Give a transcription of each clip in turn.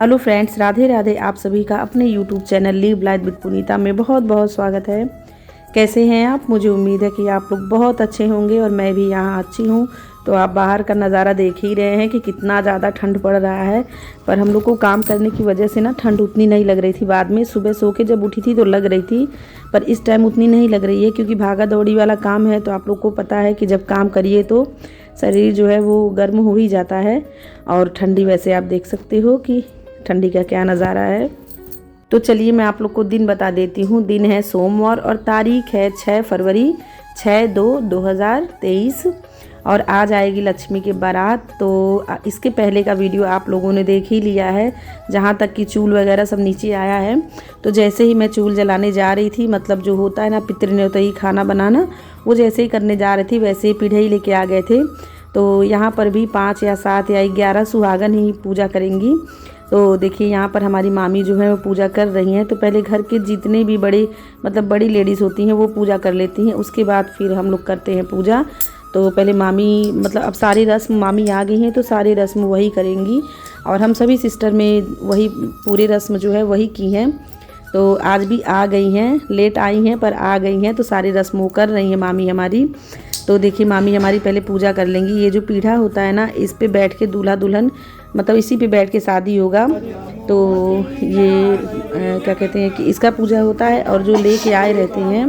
Hello friends, Radhe Radhe. आप सभी का अपने YouTube channel live life with Punita में बहुत बहुत स्वागत है। कैसे हैं आप? मुझे उम्मीद है कि आप लोग बहुत अच्छे होंगे और मैं भी यहाँ अच्छी हूँ। तो आप बाहर का नज़ारा देख ही रहे हैं कि कितना ज़्यादा ठंड पड़ रहा है। पर हम लोग को काम करने की वजह से ना ठंड उतनी नहीं लग रही थी। बाद में सुबह सो के जब उठी थी तो लग रही थी, पर इस टाइम उतनी नहीं लग रही है क्योंकि भागा दौड़ी वाला काम है। तो आप लोग को पता है कि जब काम करिए तो शरीर जो है वो गर्म हो ही जाता है। और ठंडी वैसे आप देख सकते हो कि ठंडी का क्या नज़ारा है। तो चलिए मैं आप लोग को दिन बता देती हूँ। दिन है सोमवार और तारीख है 6 फरवरी 6/2/2023 और आज आएगी लक्ष्मी की बारात। तो इसके पहले का वीडियो आप लोगों ने देख ही लिया है, जहाँ तक कि चूल वगैरह सब नीचे आया है। तो जैसे ही मैं चूल जलाने जा रही थी, मतलब जो होता है ना पितृन्योतई खाना बनाना, वो जैसे ही करने जा रही थी वैसे ही पीढ़ई लेके आ गए थे। तो यहाँ पर भी 5 या 7 या 11 सुहागन ही पूजा करेंगी। तो देखिए यहाँ पर हमारी मामी जो है वो पूजा कर रही हैं। तो पहले घर के जितने भी बड़े मतलब बड़ी लेडीज़ होती हैं वो पूजा कर लेती हैं, उसके बाद फिर हम लोग करते हैं पूजा। तो पहले मामी मतलब अब सारी रस्म मामी आ गई हैं तो सारी रस्म वही करेंगी और हम सभी सिस्टर में वही पूरी रस्म जो है वही की हैं। तो आज भी आ गई हैं, लेट आई हैं पर आ गई हैं। तो सारी रस्म वो कर रही हैं मामी हमारी। तो देखिए मामी हमारी पहले पूजा कर लेंगी। ये जो पीढ़ा होता है ना, इस पे बैठ के दूल्हा दुल्हन मतलब इसी पे बैठ के शादी होगा। तो ये क्या कहते हैं कि इसका पूजा होता है और जो लेके आए रहते हैं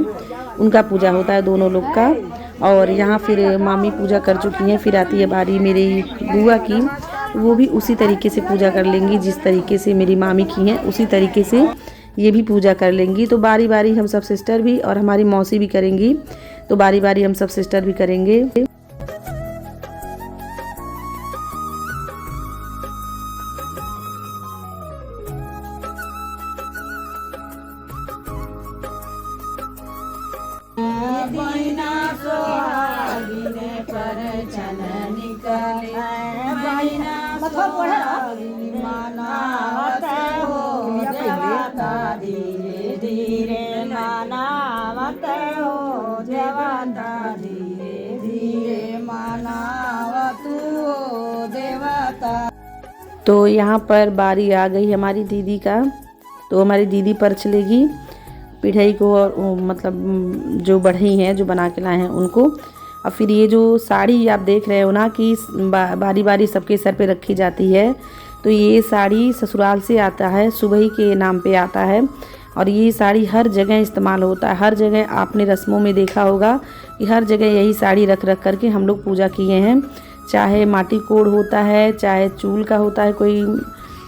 उनका पूजा होता है, दोनों लोग का। और यहाँ फिर मामी पूजा कर चुकी हैं, फिर आती है बारी मेरी बुआ की। वो भी उसी तरीके से पूजा कर लेंगी, जिस तरीके से मेरी मामी की हैं उसी तरीके से ये भी पूजा कर लेंगी। तो बारी बारी हम सब सिस्टर भी और हमारी मौसी भी करेंगी। तो बारी बारी हम सब सिस्टर भी करेंगे। धीरे धीरे मनावत हो देवता, धीरे धीरे मनावत हो देवता। तो यहाँ पर बारी आ गई हमारी दीदी का। तो हमारी दीदी परछ लेगी पिढ़ई को और मतलब जो बढ़ई हैं जो बना के लाए हैं उनको। और फिर ये जो साड़ी आप देख रहे हो ना कि बारी बारी सबके सर पे रखी जाती है। तो ये साड़ी ससुराल से आता है, सुबह के नाम पे आता है और ये साड़ी हर जगह इस्तेमाल होता है। हर जगह आपने रस्मों में देखा होगा कि हर जगह यही साड़ी रख रख करके हम लोग पूजा किए हैं। चाहे माटी कोड़ होता है, चाहे चूल का होता है कोई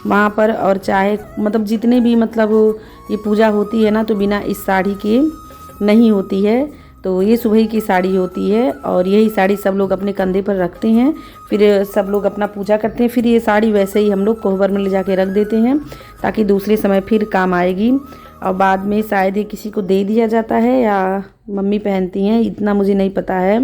वहाँ पर, और चाहे मतलब जितने भी मतलब ये पूजा होती है ना तो बिना इस साड़ी के नहीं होती है। तो ये सुबह की साड़ी होती है और यही साड़ी सब लोग अपने कंधे पर रखते हैं, फिर सब लोग अपना पूजा करते हैं। फिर ये साड़ी वैसे ही हम लोग कोहबर में ले जाके रख देते हैं ताकि दूसरे समय फिर काम आएगी। और बाद में शायद ये किसी को दे दिया जाता है या मम्मी पहनती हैं, इतना मुझे नहीं पता है।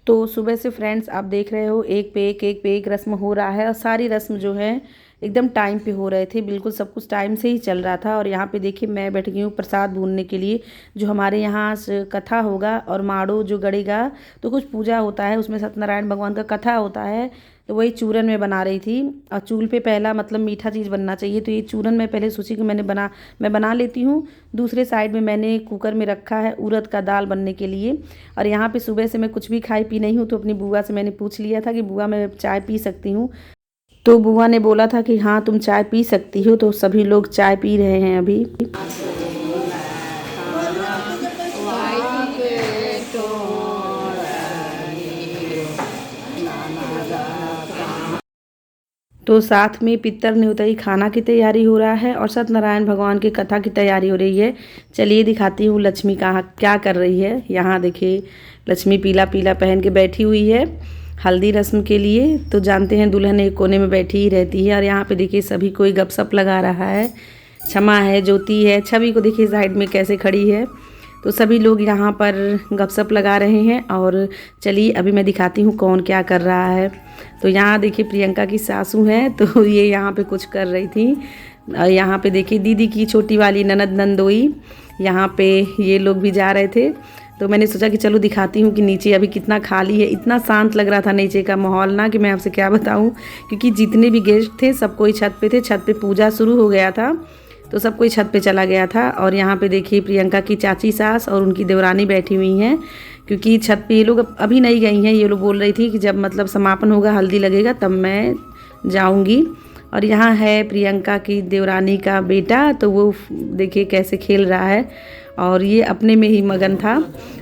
तो सुबह से फ्रेंड्स आप देख रहे हो एक पे एक रस्म हो रहा है और सारी रस्म जो है एकदम टाइम पे हो रहे थे, बिल्कुल सब कुछ टाइम से ही चल रहा था। और यहाँ पे देखिए मैं बैठ गई हूँ प्रसाद भूनने के लिए। जो हमारे यहाँ कथा होगा और माड़ो जो गड़ेगा तो कुछ पूजा होता है, उसमें सत्यनारायण भगवान का कथा होता है। तो वही चूरन में बना रही थी और चूल्हे पे पहला मतलब मीठा चीज़ बनना चाहिए। तो ये चूरन मैं पहले सोची कि मैं बना लेती हूँ। दूसरे साइड में मैंने कुकर में रखा है उड़द का दाल बनने के लिए। और यहाँ पे सुबह से मैं कुछ भी खाई पी नहीं हूँ, तो अपनी बुआ से मैंने पूछ लिया था कि बुआ मैं चाय पी सकती हूँ। तो बुआ ने बोला था कि हाँ तुम चाय पी सकती हो। तो सभी लोग चाय पी रहे हैं अभी। तो साथ में पितर न्योताई खाना की तैयारी हो रहा है और सत्यनारायण भगवान की कथा की तैयारी हो रही है। चलिए दिखाती हूँ लक्ष्मी कहाँ क्या कर रही है। यहाँ देखिए लक्ष्मी पीला पीला पहन के बैठी हुई है हल्दी रस्म के लिए। तो जानते हैं दुल्हन एक कोने में बैठी ही रहती है। और यहाँ पे देखिए सभी कोई गपशप लगा रहा है। क्षमा है, ज्योति है, छवि को देखिए साइड में कैसे खड़ी है। तो सभी लोग यहाँ पर गपशप लगा रहे हैं। और चलिए अभी मैं दिखाती हूँ कौन क्या कर रहा है। तो यहाँ देखिए प्रियंका की सासू हैं, तो ये यहाँ पे कुछ कर रही थी। और यहाँ पे देखिए दीदी की छोटी वाली ननद नंदोई, यहाँ पे ये लोग भी जा रहे थे। तो मैंने सोचा कि चलो दिखाती हूँ कि नीचे अभी कितना खाली है। इतना शांत लग रहा था नीचे का माहौल ना कि मैं आपसे क्या बताऊँ, क्योंकि जितने भी गेस्ट थे सब कोई छत पे थे। छत पे पूजा शुरू हो गया था तो सब कोई छत पे चला गया था। और यहाँ पे देखिए प्रियंका की चाची सास और उनकी देवरानी बैठी हुई हैं, क्योंकि छत पे ये लोग अभी नहीं गई हैं। ये लोग बोल रही थी कि जब मतलब समापन होगा हल्दी लगेगा तब मैं जाऊँगी। और यहाँ है प्रियंका की देवरानी का बेटा, तो वो देखिए कैसे खेल रहा है और ये अपने में ही मगन था।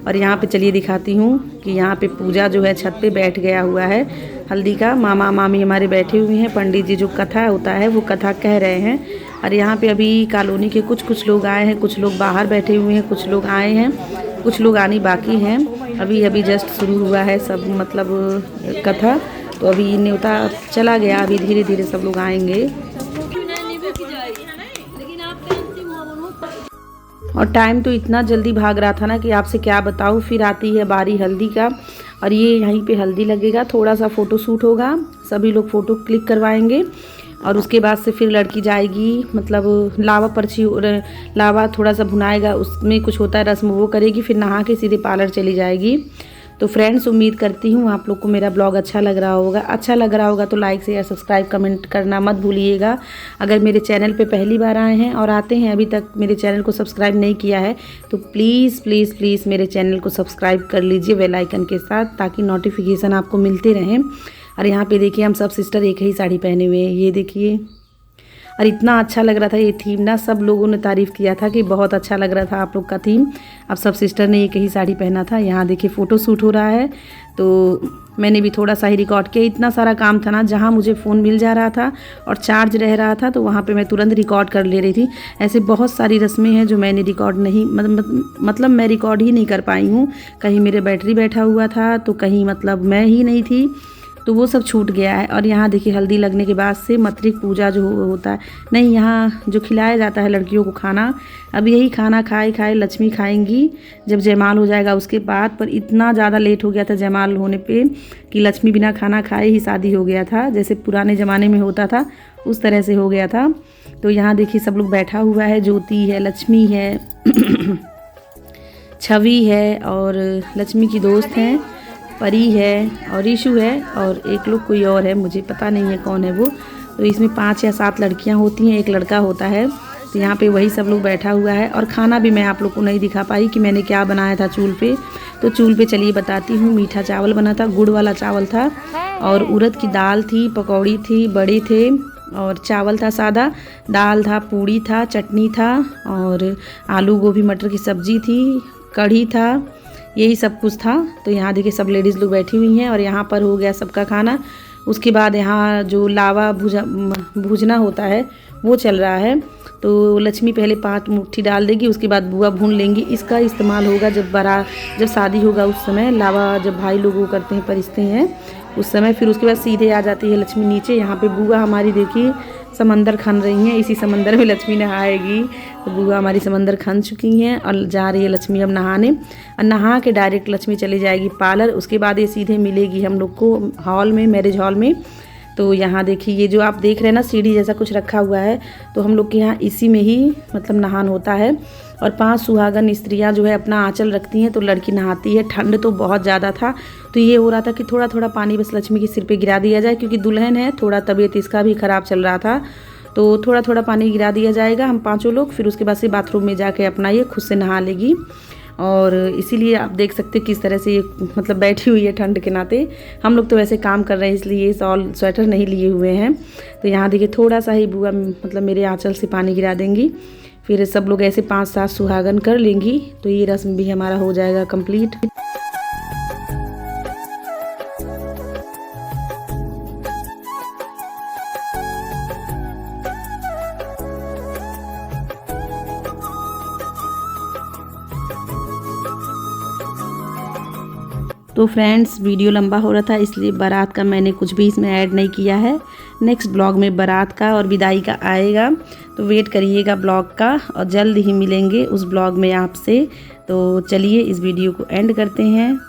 और यहाँ पे चलिए दिखाती हूँ कि यहाँ पे पूजा जो है छत पे बैठ गया हुआ है हल्दी का। मामा मामी हमारे बैठे हुए हैं, पंडित जी जो कथा होता है वो कथा कह रहे हैं। और यहाँ पे अभी कॉलोनी के कुछ लोग आए हैं, कुछ लोग बाहर बैठे हुए हैं, कुछ लोग आए हैं, कुछ लोग आने बाकी हैं। अभी जस्ट शुरू हुआ है सब मतलब कथा। तो अभी न्योता चला गया, अभी धीरे धीरे सब लोग आएंगे। और टाइम तो इतना जल्दी भाग रहा था ना कि आपसे क्या बताऊँ। फिर आती है बारी हल्दी का और ये यहीं पे हल्दी लगेगा, थोड़ा सा फ़ोटो शूट होगा, सभी लोग फ़ोटो क्लिक करवाएंगे। और उसके बाद से फिर लड़की जाएगी मतलब लावा थोड़ा सा भुनाएगा, उसमें कुछ होता है रस्म वो करेगी, फिर नहा के सीधे पार्लर चली जाएगी। तो फ्रेंड्स उम्मीद करती हूँ आप लोग को मेरा ब्लॉग अच्छा लग रहा होगा। अच्छा लग रहा होगा तो लाइक शेयर सब्सक्राइब कमेंट करना मत भूलिएगा। अगर मेरे चैनल पे पहली बार आए हैं और आते हैं अभी तक मेरे चैनल को सब्सक्राइब नहीं किया है तो प्लीज़ प्लीज़ प्लीज़ मेरे चैनल को सब्सक्राइब कर लीजिए बेल आइकन के साथ, ताकि नोटिफिकेशन आपको मिलते रहें। और यहाँ पे देखिए हम सब सिस्टर एक ही साड़ी पहने हुए हैं, ये देखिए। और इतना अच्छा लग रहा था ये थीम ना, सब लोगों ने तारीफ़ किया था कि बहुत अच्छा लग रहा था आप लोग का थीम। अब सब सिस्टर ने एक ही साड़ी पहना था। यहाँ देखिए फ़ोटो शूट हो रहा है, तो मैंने भी थोड़ा सा ही रिकॉर्ड किया। इतना सारा काम था ना, जहाँ मुझे फ़ोन मिल जा रहा था और चार्ज रह रहा था तो वहाँ पे मैं तुरंत रिकॉर्ड कर ले रही थी। ऐसे बहुत सारी रस्में हैं जो मैंने रिकॉर्ड नहीं मतलब मैं रिकॉर्ड ही नहीं कर पाई हूँ। कहीं मेरे बैटरी बैठा हुआ था तो कहीं मतलब मैं ही नहीं थी, तो वो सब छूट गया है। और यहाँ देखिए हल्दी लगने के बाद से मातृक पूजा जो होता है, नहीं यहाँ जो खिलाया जाता है लड़कियों को खाना, अब यही खाना खाए लक्ष्मी खाएंगी जब जयमाल हो जाएगा उसके बाद। पर इतना ज़्यादा लेट हो गया था जयमाल होने पे कि लक्ष्मी बिना खाना खाए ही शादी हो गया था, जैसे पुराने ज़माने में होता था उस तरह से हो गया था। तो यहाँ देखिए सब लोग बैठा हुआ है, ज्योति है, लक्ष्मी है, छवि है और लक्ष्मी की दोस्त हैं, परी है और ईशु है और एक लोग कोई और है, मुझे पता नहीं है कौन है वो। तो इसमें 5 या 7 लड़कियां होती हैं, एक लड़का होता है। तो यहाँ पे वही सब लोग बैठा हुआ है। और खाना भी मैं आप लोग को नहीं दिखा पाई कि मैंने क्या बनाया था चूल्हे पे। तो चूल्हे पे चलिए बताती हूँ। मीठा चावल बना था, गुड़ वाला चावल था और उड़द की दाल थी, पकौड़ी थी, बड़े थे और चावल था सादा, दाल था, पूड़ी था, चटनी था और आलू गोभी मटर की सब्जी थी, कढ़ी था, यही सब कुछ था। तो यहाँ देखिए सब लेडीज़ लोग बैठी हुई हैं और यहाँ पर हो गया सबका खाना। उसके बाद यहाँ जो लावा भूजना होता है वो चल रहा है। तो लक्ष्मी पहले 5 मुट्ठी डाल देगी, उसके बाद बुआ भून लेंगी। इसका इस्तेमाल होगा जब शादी होगा उस समय, लावा जब भाई लोग वो करते हैं परिस्ते हैं उस समय। फिर उसके बाद सीधे आ जाती है लक्ष्मी नीचे। यहाँ पे बुआ हमारी देखिए समंदर खन रही हैं, इसी समंदर में लक्ष्मी नहाएगी। तो बुआ हमारी समंदर खन चुकी हैं और जा रही है लक्ष्मी अब नहाने। और नहा के डायरेक्ट लक्ष्मी चली जाएगी पार्लर। उसके बाद ये सीधे मिलेगी हम लोग को हॉल में, मैरिज हॉल में। तो यहाँ देखिए ये जो आप देख रहे हैं ना सीढ़ी जैसा कुछ रखा हुआ है, तो हम लोग के यहाँ इसी में ही मतलब नहान होता है। और 5 सुहागन स्त्रियाँ जो है अपना आंचल रखती हैं तो लड़की नहाती है। ठंड तो बहुत ज़्यादा था तो ये हो रहा था कि थोड़ा थोड़ा पानी बस लक्ष्मी के सिर पे गिरा दिया जाए, क्योंकि दुल्हन है, थोड़ा तबीयत इसका भी ख़राब चल रहा था। तो थोड़ा थोड़ा पानी गिरा दिया जाएगा हम 5 लोग। फिर उसके बाद से बाथरूम में जाके अपना ये खुद से नहा लेगी। और इसीलिए आप देख सकते हैं किस तरह से ये मतलब बैठी हुई है ठंड के नाते। हम लोग तो वैसे काम कर रहे हैं इसलिए शॉल स्वेटर नहीं लिए हुए हैं। तो यहाँ देखिए थोड़ा सा ही बुआ मतलब मेरे आंचल से पानी गिरा देंगी। फिर सब लोग ऐसे 5-7 सुहागन कर लेंगी तो ये रस्म भी हमारा हो जाएगा कंप्लीट। तो फ्रेंड्स वीडियो लंबा हो रहा था इसलिए बारात का मैंने कुछ भी इसमें ऐड नहीं किया है। नेक्स्ट ब्लॉग में बारात का और विदाई का आएगा, तो वेट करिएगा ब्लॉग का और जल्द ही मिलेंगे उस ब्लॉग में आपसे। तो चलिए इस वीडियो को एंड करते हैं।